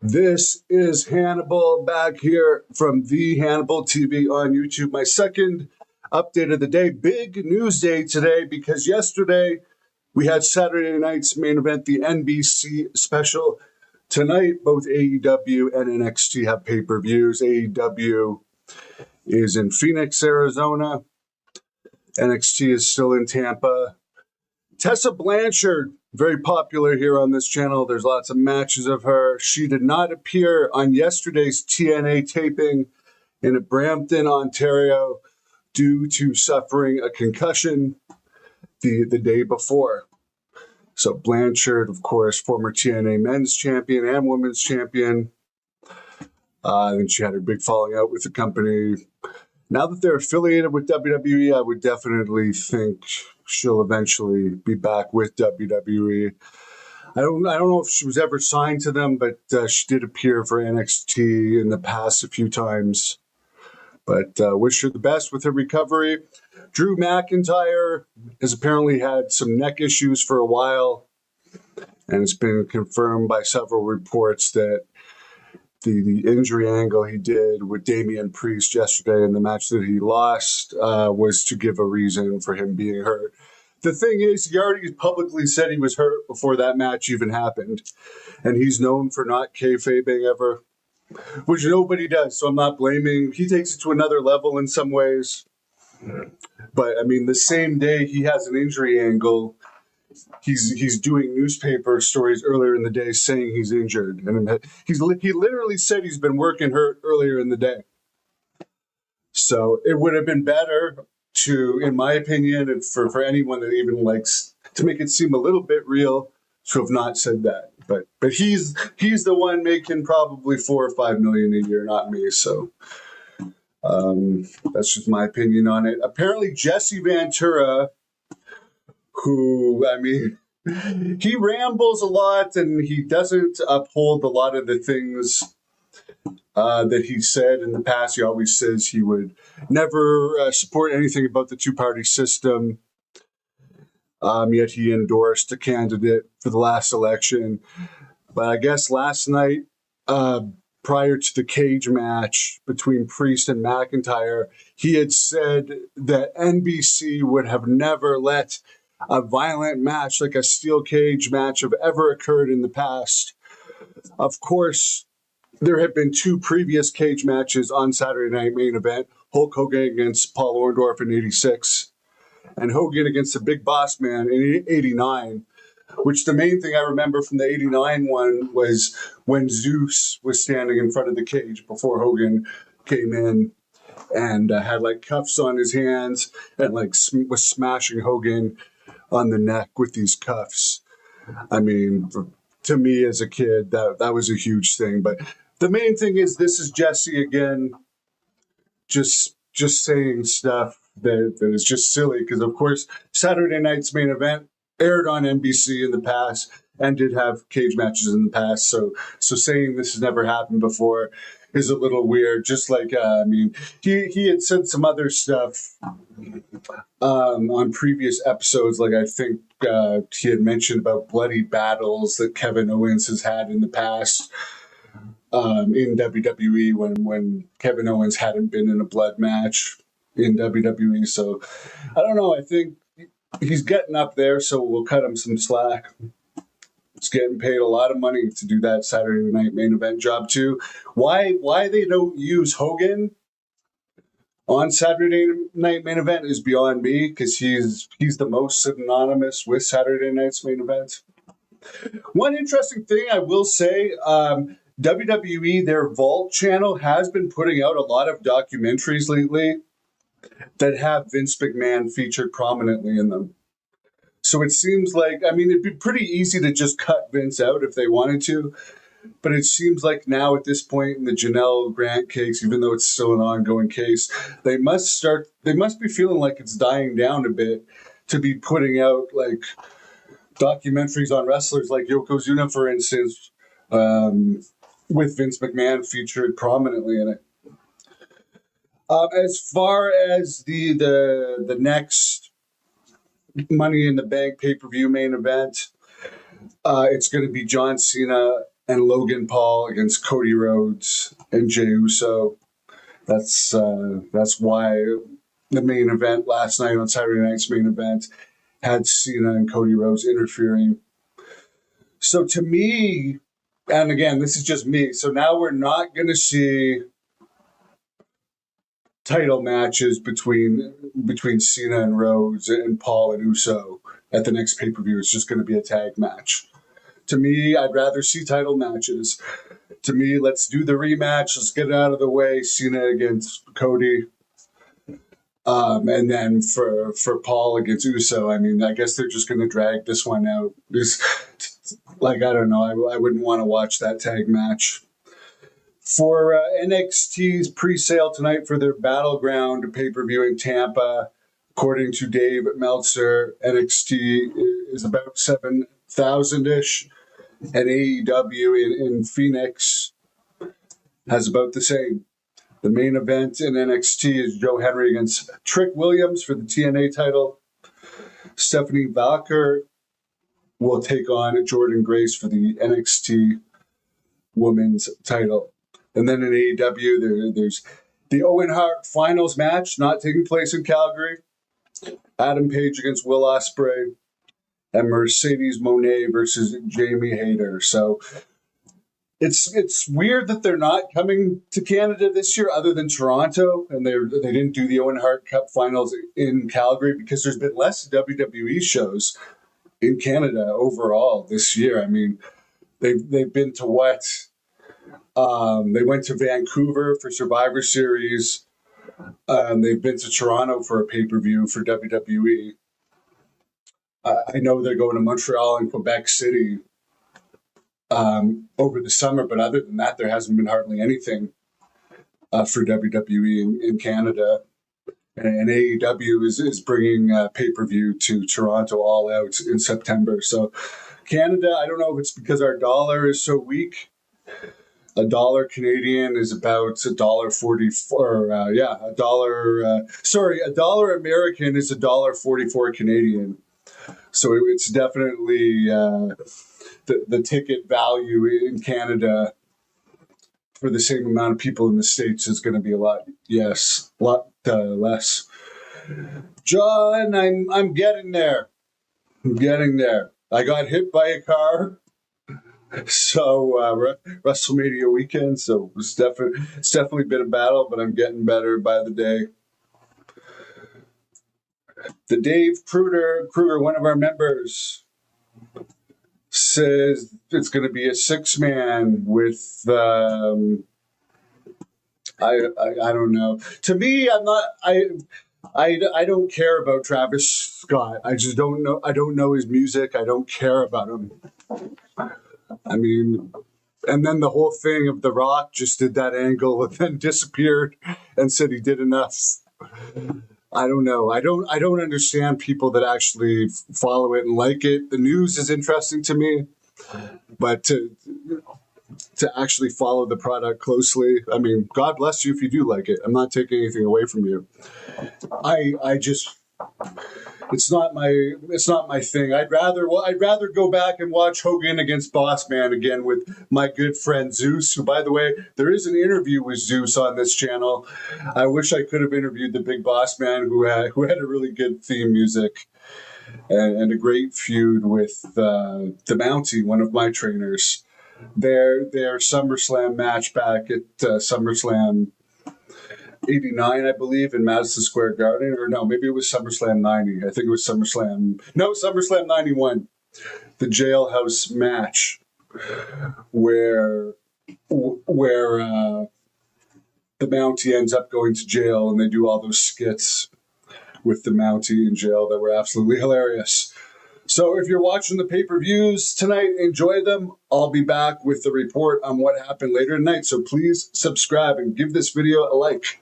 This is Hannibal back here from the Hannibal TV on YouTube. My second update of the day. Big news day today because yesterday we had Saturday night's main event, the NBC special. Tonight, both AEW and NXT have pay-per-views. AEW is in Phoenix, Arizona. NXT is still in Tampa. Tessa Blanchard, very popular here on this channel. There's lots of matches of her. She did not appear on yesterday's TNA taping in Brampton, Ontario, due to suffering a concussion the day before. So Blanchard, of course, former TNA men's champion and women's champion. And she had her big falling out with the company. Now that they're affiliated with WWE, I would definitely think she'll eventually be back with WWE. I don't know if she was ever signed to them, but she did appear for NXT in the past a few times. But wish her the best with her recovery. Drew McIntyre has apparently had some neck issues for a while, and it's been confirmed by several reports that the injury angle he did with Damian Priest yesterday in the match that he lost was to give a reason for him being hurt. The thing is, he already publicly said he was hurt before that match even happened, and he's known for not kayfabing ever, which nobody does, so I'm not blaming. He takes it to another level in some ways. But, I mean, the same day he has an injury angle, he's doing newspaper stories earlier in the day saying he's injured. And he literally said he's been working hurt earlier in the day. So it would have been better to, in my opinion, and for anyone that even likes to make it seem a little bit real, to have not said that. But he's the one making probably $4 or $5 million a year, not me. So that's just my opinion on it. Apparently, Jesse Ventura, who, I mean, he rambles a lot and he doesn't uphold a lot of the things that he said in the past. He always says he would never support anything about the two-party system. Yet he endorsed a candidate for the last election. But I guess last night, prior to the cage match between Priest and McIntyre, he had said that NBC would have never let a violent match like a steel cage match have ever occurred in the past. Of course, there have been two previous cage matches on Saturday Night Main Event, Hulk Hogan against Paul Orndorff in 86, and Hogan against the Big Boss Man in 89, which the main thing I remember from the 89 one was when Zeus was standing in front of the cage before Hogan came in and had like cuffs on his hands and like was smashing Hogan on the neck with these cuffs. I mean, to me as a kid, that was a huge thing. But the main thing is this is Jesse again, just saying stuff that is just silly because, of course, Saturday night's main event aired on NBC in the past and did have cage matches in the past. So saying this has never happened before is a little weird. Just like, I mean, he had said some other stuff on previous episodes. Like I think he had mentioned about bloody battles that Kevin Owens has had in the past in WWE when Kevin Owens hadn't been in a blood match in WWE. So I don't know. I think he's getting up there, so we'll cut him some slack. He's getting paid a lot of money to do that Saturday Night Main Event job too. Why they don't use Hogan on Saturday Night Main Event is beyond me, because he's the most synonymous with Saturday Night's Main Event. One interesting thing I will say, WWE, their Vault channel, has been putting out a lot of documentaries lately that have Vince McMahon featured prominently in them. So it seems like, I mean, it'd be pretty easy to just cut Vince out if they wanted to, but it seems like now at this point in the Janelle Grant case, even though it's still an ongoing case, they must be feeling like it's dying down a bit to be putting out like documentaries on wrestlers like Yokozuna, for instance, with Vince McMahon featured prominently in it. As far as the next Money in the Bank pay-per-view main event, it's going to be John Cena and Logan Paul against Cody Rhodes and Jey Uso. That's why the main event last night on Saturday night's main event had Cena and Cody Rhodes interfering. So to me, and again, this is just me, so now we're not going to see title matches between Cena and Rhodes and Paul and Uso at the next pay-per-view. It's just going to be a tag match. To me, I'd rather see title matches. To me, let's do the rematch. Let's get it out of the way. Cena against Cody. And then for Paul against Uso, I mean, I guess they're just going to drag this one out. I don't know. I wouldn't want to watch that tag match. For NXT's pre-sale tonight for their Battleground pay-per-view in Tampa, according to Dave Meltzer, NXT is about 7,000-ish, and AEW in Phoenix has about the same. The main event in NXT is Joe Henry against Trick Williams for the TNA title. Stephanie Valker will take on Jordan Grace for the NXT Women's title. And then in AEW, there's the Owen Hart finals match, not taking place in Calgary. Adam Page against Will Ospreay, and Mercedes Moné versus Jamie Hayter. So it's weird that they're not coming to Canada this year, other than Toronto, and they didn't do the Owen Hart Cup finals in Calgary because there's been less WWE shows in Canada overall this year. I mean, they've been to what? They went to Vancouver for Survivor Series. They've been to Toronto for a pay-per-view for WWE. I know they're going to Montreal and Quebec City over the summer, but other than that, there hasn't been hardly anything for WWE in Canada. And AEW is bringing pay-per-view to Toronto All Out in September. So Canada, I don't know if it's because our dollar is so weak. A dollar Canadian is about $1.44. A dollar American is $1.44 Canadian. So it's definitely the ticket value in Canada for the same amount of people in the States is going to be a lot less. John, I'm getting there. I got hit by a car. So WrestleMania weekend, so it's definitely been a battle, but I'm getting better by the day. The Dave Kruger, one of our members, says it's going to be a 6-man with I don't know. To me, I don't care about Travis Scott. I just don't know. I don't know his music. I don't care about him. I mean, and then the whole thing of The Rock just did that angle and then disappeared and said he did enough. I don't know. I don't understand people that actually follow it and like it. The news is interesting to me, but to actually follow the product closely, I mean, God bless you if you do like it. I'm not taking anything away from you. I just it's not my thing. I'd rather go back and watch Hogan against Boss Man again with my good friend Zeus, who, by the way, there is an interview with Zeus on this channel. I wish I could have interviewed the Big Boss Man, who had a really good theme music and a great feud with the Mountie, one of my trainers. Their SummerSlam match back at SummerSlam 89, I believe, in Madison Square Garden. Or no, maybe it was SummerSlam 90. I think it was SummerSlam 91. The jailhouse match where the Mountie ends up going to jail, and they do all those skits with the Mountie in jail that were absolutely hilarious. So if you're watching the pay-per-views tonight, enjoy them. I'll be back with the report on what happened later tonight. So please subscribe and give this video a like.